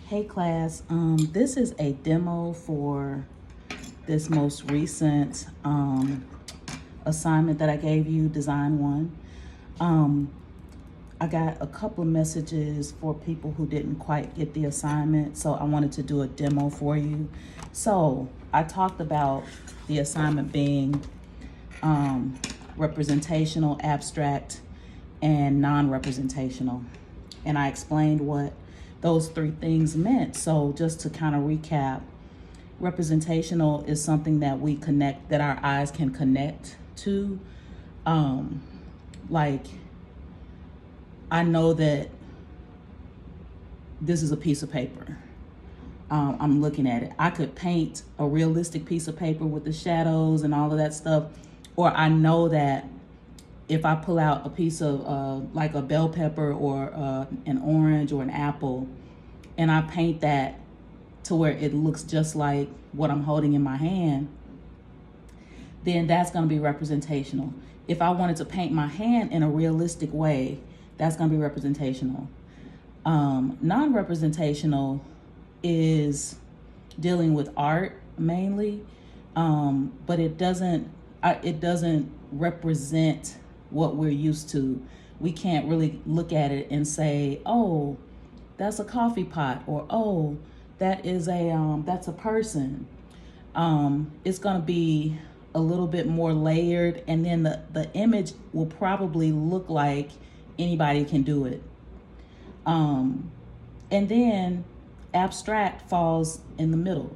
Hey class, this is a demo for this most recent assignment that I gave you, Design 1. I got a couple of messages for people who didn't quite get the assignment, so I wanted to do a demo for you. So I talked about the assignment being representational, abstract, and non-representational. And I explained what those three things meant. So just to kind of recap, representational is something that we connect, that our eyes can connect to. Like, I know that this is a piece of paper. I'm looking at it. I could paint a realistic piece of paper with the shadows and all of that stuff. Or I know that if I pull out a piece of like a bell pepper or an orange or an apple, and I paint that to where it looks just like what I'm holding in my hand, then that's going to be representational. If I wanted to paint my hand in a realistic way, that's going to be representational. Non-representational is dealing with art mainly, but it doesn't represent what we're used to. We can't really look at it and say, oh, that's a coffee pot, or oh, that is that's a person. It's going to be a little bit more layered, and then the image will probably look like anybody can do it. And then abstract falls in the middle.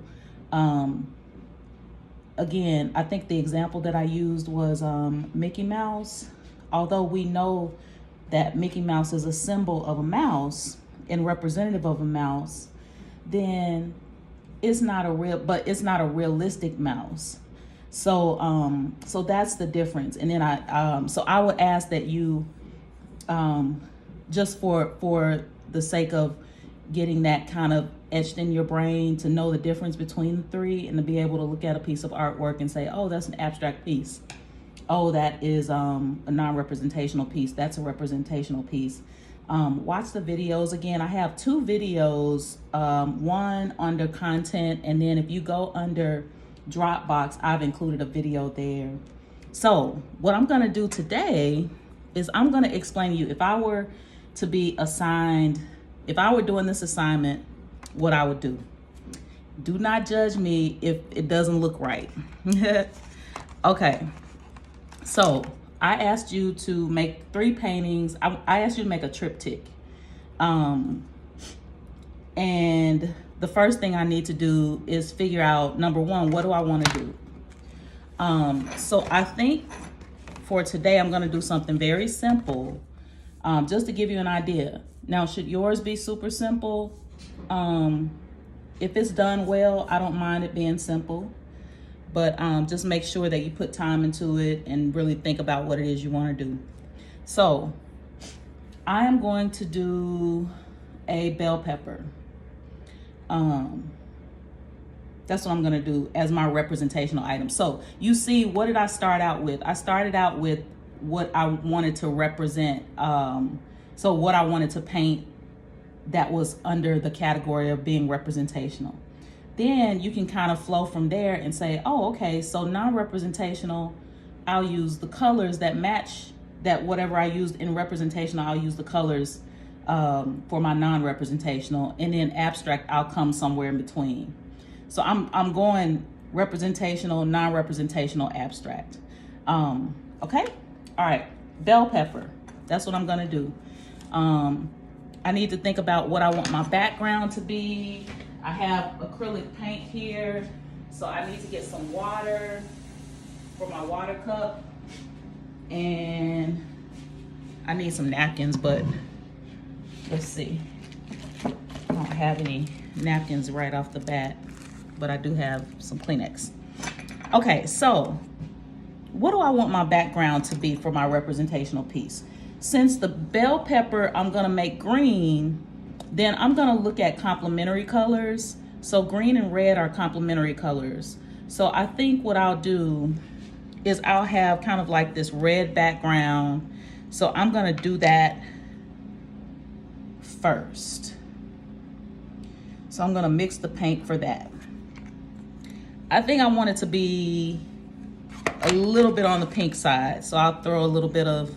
Again, I think the example that I used was Mickey Mouse. Although we know that Mickey Mouse is a symbol of a mouse and representative of a mouse, then it's not a realistic mouse. So so that's the difference. And then I would ask that you just for the sake of getting that kind of etched in your brain, to know the difference between the three, and to be able to look at a piece of artwork and say, oh, that's an abstract piece. Oh, that is a non-representational piece. That's a representational piece. Watch the videos. Again, I have two videos, one under content, and then if you go under Dropbox, I've included a video there. So what I'm going to do today is I'm going to explain to you, if I were to be assigned, if I were doing this assignment, what I would do. Do not judge me if it doesn't look right. Okay. So I asked you to make 3 paintings. I asked you to make a triptych. And the first thing I need to do is figure out, number one, what do I want to do? So I think for today, I'm going to do something very simple, just to give you an idea. Now, should yours be super simple? If it's done well, I don't mind it being simple. But just make sure that you put time into it and really think about what it is you want to do. So I am going to do a bell pepper. That's what I'm going to do as my representational item. So you see, what did I start out with? I started out with what I wanted to represent. So what I wanted to paint that was under the category of being representational. Then you can kind of flow from there and say, oh, okay, so non-representational, I'll use the colors that match that whatever I used in representational, I'll use the colors for my non-representational, and then abstract, I'll come somewhere in between. So I'm going representational, non-representational, abstract. Okay, all right, bell pepper, that's what I'm gonna do. I need to think about what I want my background to be. I have acrylic paint here, so I need to get some water for my water cup, and I need some napkins, but let's see. I don't have any napkins right off the bat, but I do have some Kleenex. Okay, so what do I want my background to be for my representational piece? Since the bell pepper I'm gonna make green, then I'm gonna look at complementary colors. So green and red are complementary colors. So I think what I'll do is I'll have kind of like this red background. So I'm gonna do that first. So I'm gonna mix the paint for that. I think I want it to be a little bit on the pink side. So I'll throw a little bit of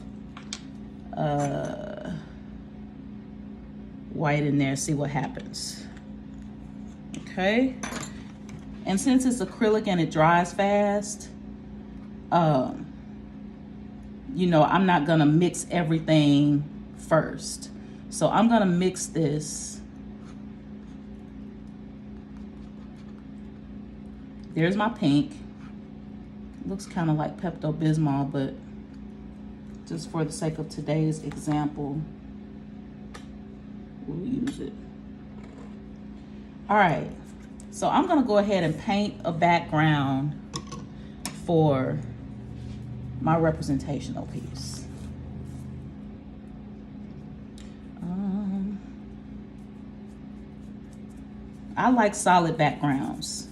white in there, see what happens. Okay. And since it's acrylic and it dries fast, you know, I'm not gonna mix everything first. So I'm gonna mix this. There's my pink. Looks kind of like Pepto-Bismol, but just for the sake of today's example, we'll use it. All right, so I'm gonna go ahead and paint a background for my representational piece. I like solid backgrounds,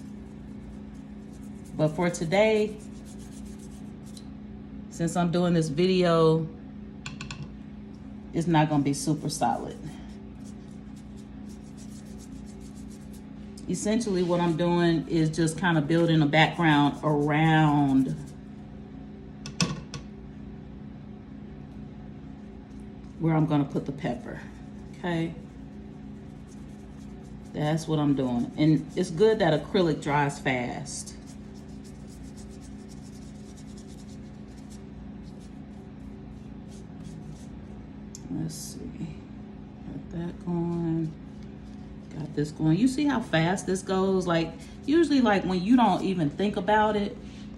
but for today, since I'm doing this video, it's not gonna be super solid. Essentially what I'm doing is just kind of building a background around where I'm gonna put the pepper, okay? That's what I'm doing. And it's good that acrylic dries fast. Let's see, got that going, got this going. You see how fast this goes? Like, usually like when you don't even think about it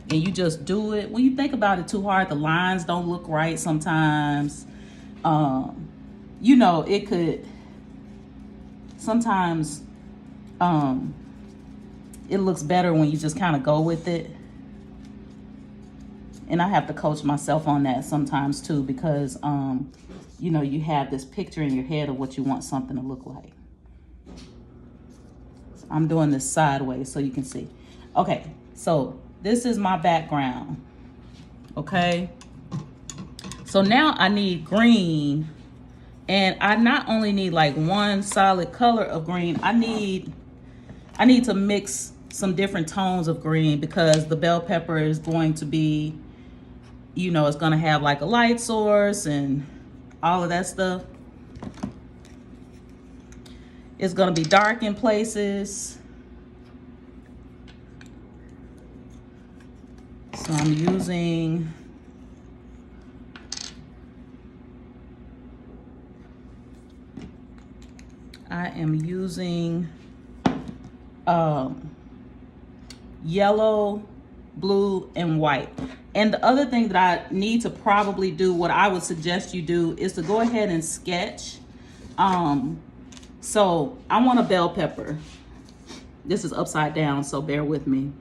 and you just do it, when you think about it too hard, the lines don't look right sometimes. You know, it could, sometimes it looks better when you just kind of go with it. And I have to coach myself on that sometimes too, because you know, you have this picture in your head of what you want something to look like. So I'm doing this sideways so you can see. Okay, so this is my background, okay? So now I need green, and I not only need like one solid color of green, I need to mix some different tones of green, because the bell pepper is going to be, you know, it's gonna have like a light source and all of that stuff. It's gonna be dark in places. So I'm using yellow, blue, and white. And the other thing that I need to probably do, what I would suggest you do, is to go ahead and sketch. So I want a bell pepper. This is upside down, so bear with me.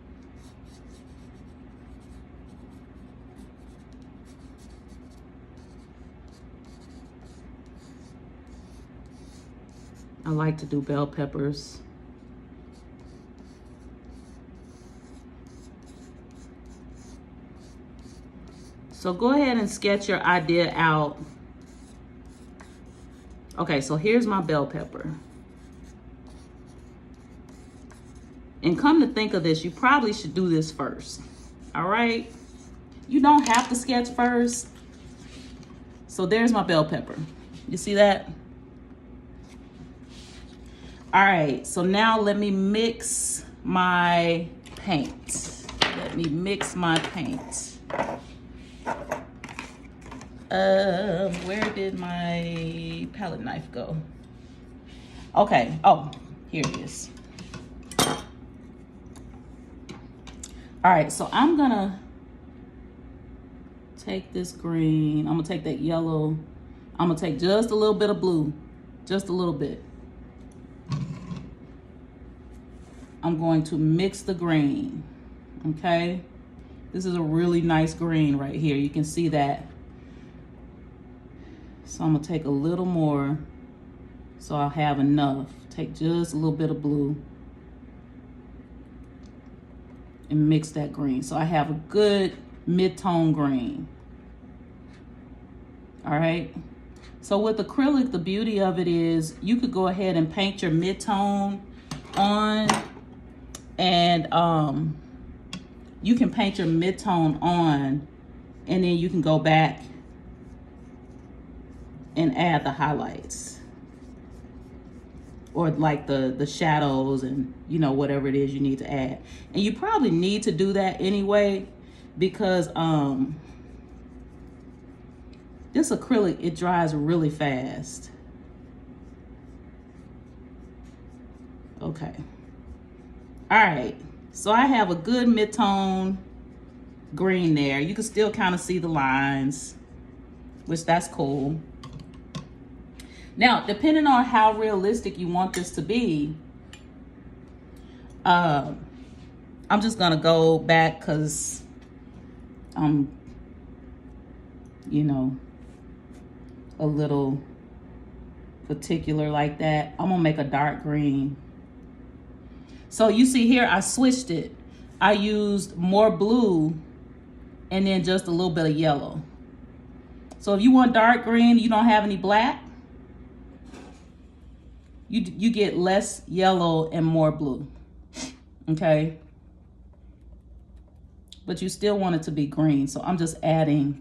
I like to do bell peppers. So go ahead and sketch your idea out. Okay, so here's my bell pepper. And come to think of this, you probably should do this first, all right? You don't have to sketch first. So there's my bell pepper. You see that? All right, so now let me mix my paint. Let me mix my paint. Where did my palette knife go? Okay, oh, here it is. All right, so I'm gonna take this green, I'm gonna take that yellow, I'm gonna take just a little bit of blue, just a little bit. I'm going to mix the green, okay? This is a really nice green right here, you can see that. So I'm gonna take a little more so I'll have enough. Take just a little bit of blue and mix that green. So I have a good mid-tone green. All right. So with acrylic, the beauty of it is you could go ahead and paint your mid-tone on, and you can paint your mid-tone on, and then you can go back and add the highlights, or like the shadows, and you know, whatever it is you need to add. And you probably need to do that anyway, because this acrylic, it dries really fast. Okay. All right. So I have a good mid-tone green there. You can still kind of see the lines, which that's cool. Now, depending on how realistic you want this to be, I'm just gonna go back because I'm, you know, a little particular like that. I'm gonna make a dark green. So you see here, I switched it. I used more blue and then just a little bit of yellow. So if you want dark green, you don't have any black, you get less yellow and more blue, okay? But you still want it to be green, so I'm just adding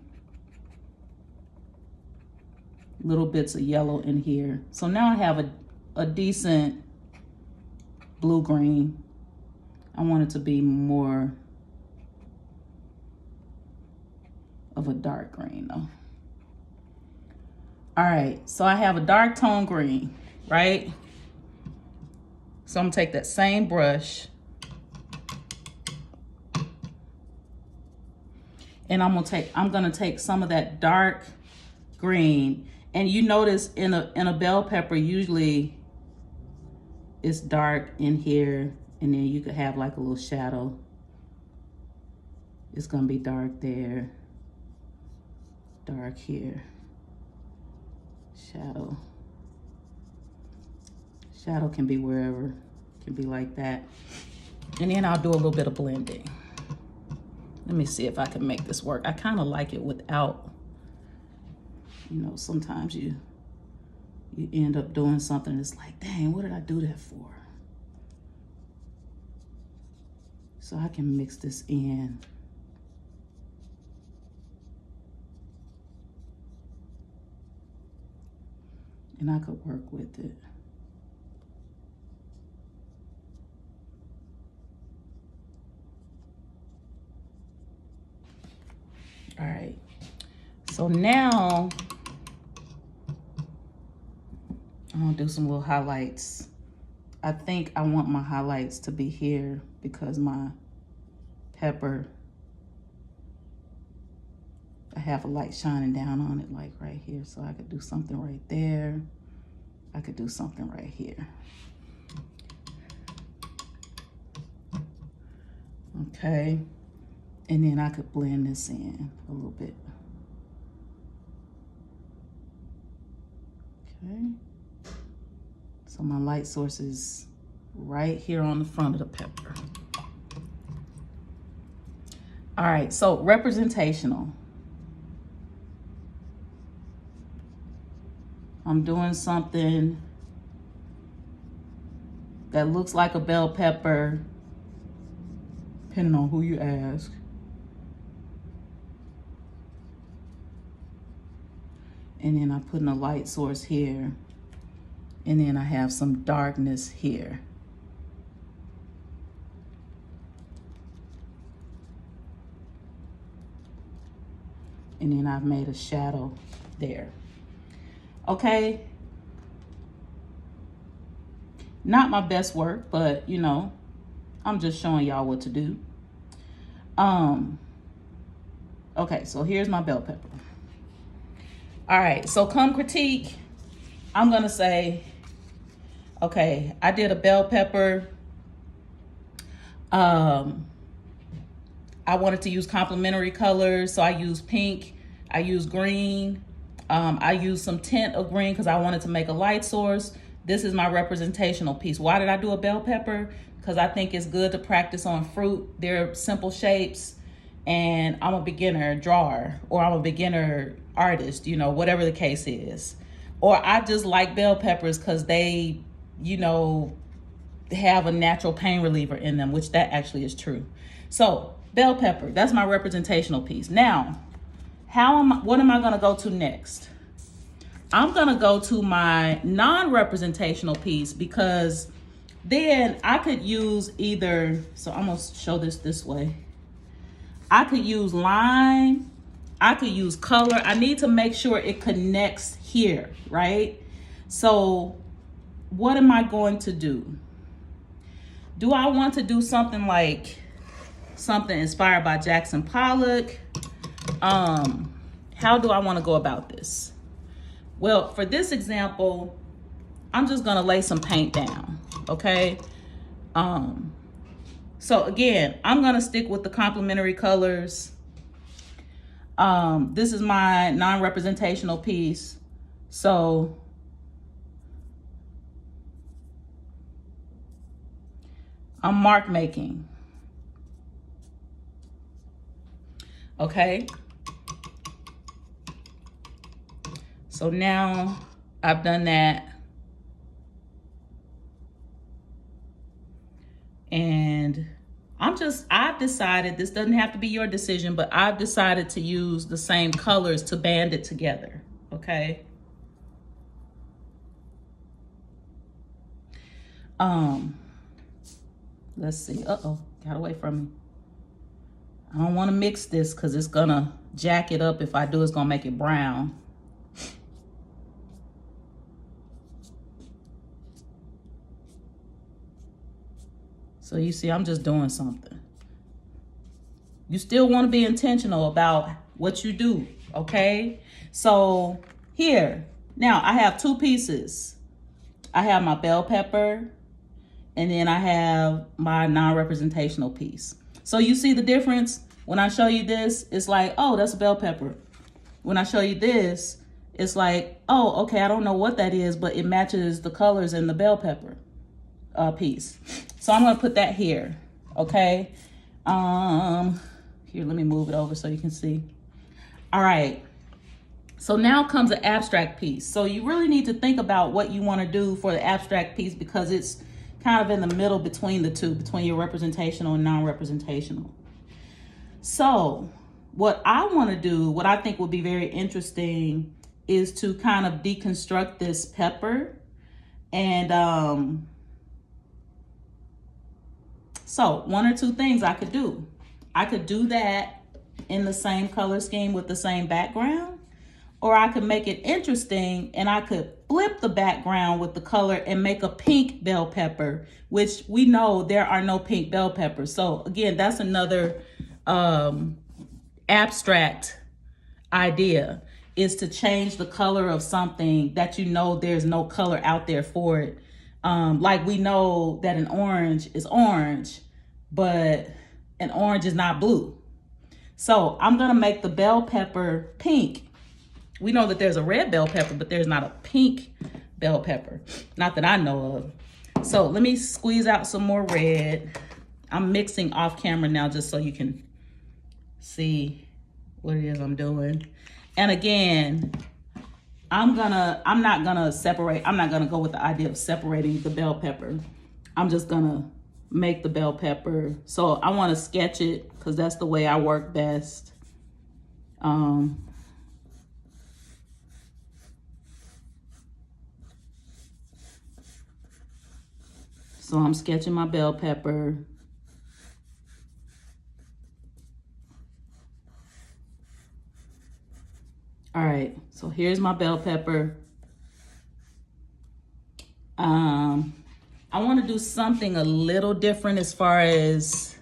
little bits of yellow in here. So now I have a decent blue-green. I want it to be more of a dark green though. All right, so I have a dark tone green, right? So I'm gonna take that same brush and I'm gonna take some of that dark green. And you notice in a bell pepper, usually it's dark in here, and then you could have like a little shadow. It's gonna be dark there, dark here, shadow. Shadow can be wherever, can be like that. And then I'll do a little bit of blending. Let me see if I can make this work. I kind of like it without, you know, sometimes you end up doing something that's like, dang, what did I do that for? So I can mix this in. And I could work with it. All right, so now I'm gonna do some little highlights. I think I want my highlights to be here because my pepper, I have a light shining down on it like right here. So I could do something right there. I could do something right here. Okay, and then I could blend this in a little bit. Okay. So my light source is right here on the front of the pepper. All right, so representational. I'm doing something that looks like a bell pepper, depending on who you ask. And then I'm putting a light source here. And then I have some darkness here. And then I've made a shadow there. Okay. Not my best work, but you know, I'm just showing y'all what to do. Okay, so here's my bell pepper. All right, so come critique, I'm gonna say, okay, I did a bell pepper. I wanted to use complementary colors, so I used pink, I used green, I used some tint of green because I wanted to make a light source. This is my representational piece. Why did I do a bell pepper? Because I think it's good to practice on fruit. They're simple shapes, and I'm a beginner drawer, or I'm a beginner artist, you know, whatever the case is. Or I just like bell peppers because they, you know, have a natural pain reliever in them, which that actually is true. So bell pepper, that's my representational piece. Now, what am I gonna go to next? I'm gonna go to my non-representational piece, because then I could use either, so I'm gonna show this way. I could use line, I could use color. I need to make sure it connects here, right? So what am I going to do? Do I want to do something like something inspired by Jackson Pollock? How do I want to go about this? Well, for this example, I'm just gonna lay some paint down, okay? So again, I'm gonna stick with the complementary colors. This is my non-representational piece. So I'm mark making, okay? So now I've done that. And I've decided, this doesn't have to be your decision, but I've decided to use the same colors to band it together, okay? Let's see, got away from me. I don't wanna mix this because it's gonna jack it up. If I do, it's gonna make it brown. So you see, I'm just doing something. You still want to be intentional about what you do, okay? So here, now I have two pieces. I have my bell pepper, and then I have my non-representational piece. So you see the difference? When I show you this, it's like, oh, that's a bell pepper. When I show you this, it's like, oh, okay, I don't know what that is, but it matches the colors in the bell pepper piece. So I'm gonna put that here, okay? Here, let me move it over so you can see. All right, so now comes the abstract piece. So you really need to think about what you wanna do for the abstract piece, because it's kind of in the middle between the two, between your representational and non-representational. So what I wanna do, what I think would be very interesting, is to kind of deconstruct this pepper. And so one or two things I could do. I could do that in the same color scheme with the same background, or I could make it interesting and I could flip the background with the color and make a pink bell pepper, which we know there are no pink bell peppers. So again, that's another abstract idea, is to change the color of something that you know there's no color out there for it. Like we know that an orange is orange, but an orange is not blue. So I'm gonna make the bell pepper pink. We know that there's a red bell pepper, but there's not a pink bell pepper, not that I know of. So let me squeeze out some more red. I'm mixing off camera now just so you can see what it is I'm doing. And again, I'm not gonna go with the idea of separating the bell pepper. I'm just gonna make the bell pepper. So I wanna sketch it because that's the way I work best. So I'm sketching my bell pepper. All right, so here's my bell pepper. I want to do something a little different as far as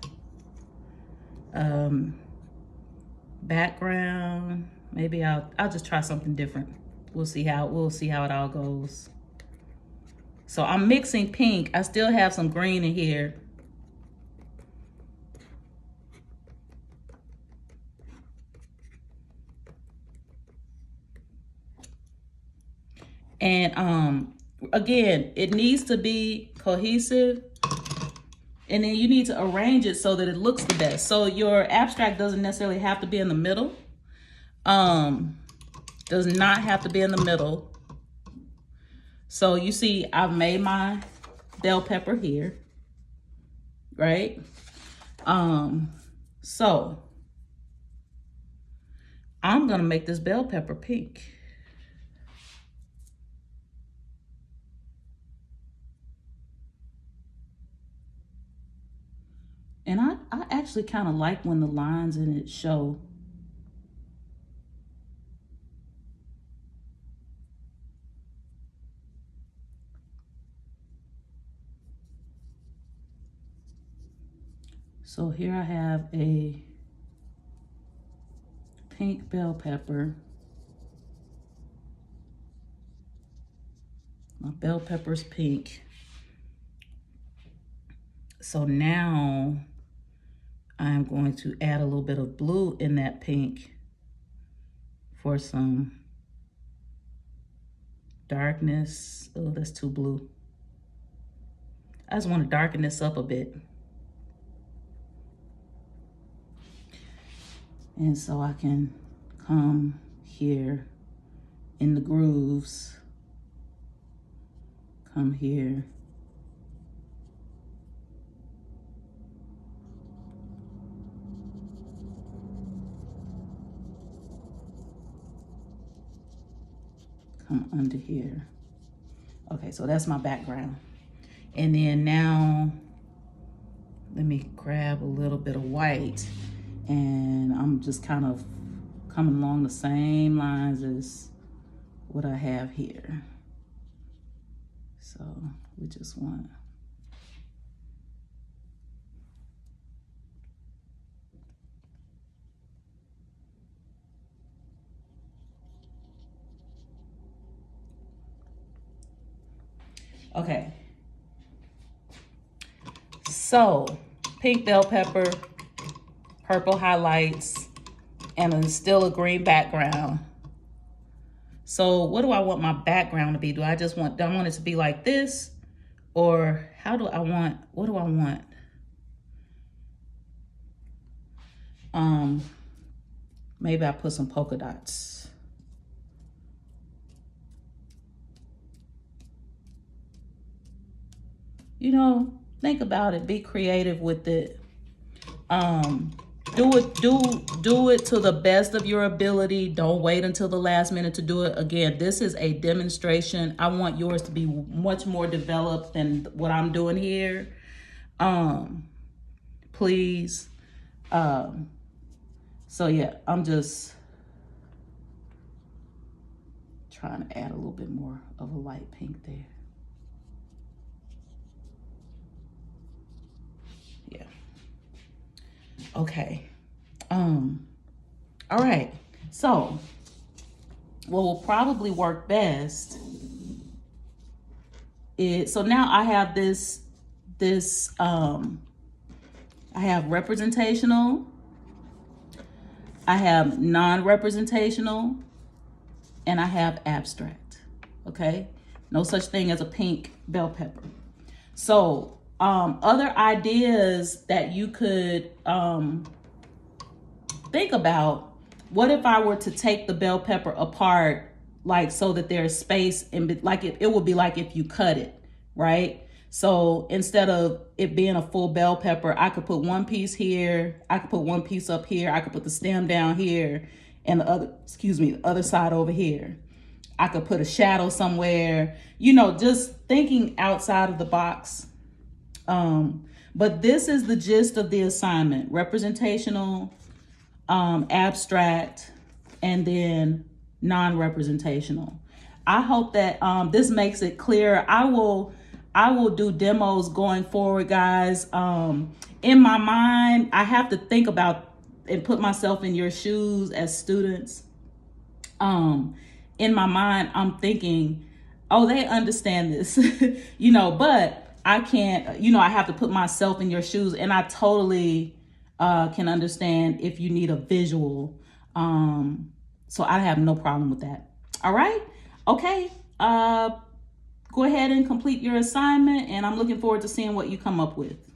background. Maybe I'll just try something different. We'll see how it all goes. So I'm mixing pink. I still have some green in here. And again, it needs to be cohesive, and then you need to arrange it so that it looks the best. So your abstract doesn't necessarily have to be in the middle. Does not have to be in the middle. So you see, I've made my bell pepper here. right? So I'm gonna make this bell pepper pink. And I actually kind of like when the lines in it show. So here I have a pink bell pepper. My bell pepper's pink. So now I'm going to add a little bit of blue in that pink for some darkness. Oh, that's too blue. I just want to darken this up a bit. And so I can come here in the grooves, come here. Come under here. Okay, so that's my background. And then now, let me grab a little bit of white, and I'm just kind of coming along the same lines as what I have here. So we just want okay. So pink bell pepper, purple highlights, and still a green background. So what do I want my background to be? Do I want it to be like this? Or what do I want? Maybe I put some polka dots. You know, think about it, be creative with it. Do it to the best of your ability. Don't wait until the last minute to do it. Again, this is a demonstration. I want yours to be much more developed than what I'm doing here. Please. So yeah, I'm just trying to add a little bit more of a light pink there. Yeah. Okay. All right. So what will probably work best is, so now I have I have representational, I have non-representational, and I have abstract. Okay. No such thing as a pink bell pepper. So other ideas that you could think about, what if I were to take the bell pepper apart, like so that there's space, and like it would be like if you cut it, right? So instead of it being a full bell pepper, I could put one piece here, I could put one piece up here, I could put the stem down here, and the other side over here. I could put a shadow somewhere, you know, just thinking outside of the box. But this is the gist of the assignment: representational, abstract, and then non-representational. I hope that this makes it clear. I will do demos going forward, guys. In my mind, I have to think about and put myself in your shoes as students. In my mind, I'm thinking, oh, they understand this, you know, but I can't, you know, I have to put myself in your shoes, and I totally can understand if you need a visual. So I have no problem with that. All right. Okay. Go ahead and complete your assignment, and I'm looking forward to seeing what you come up with.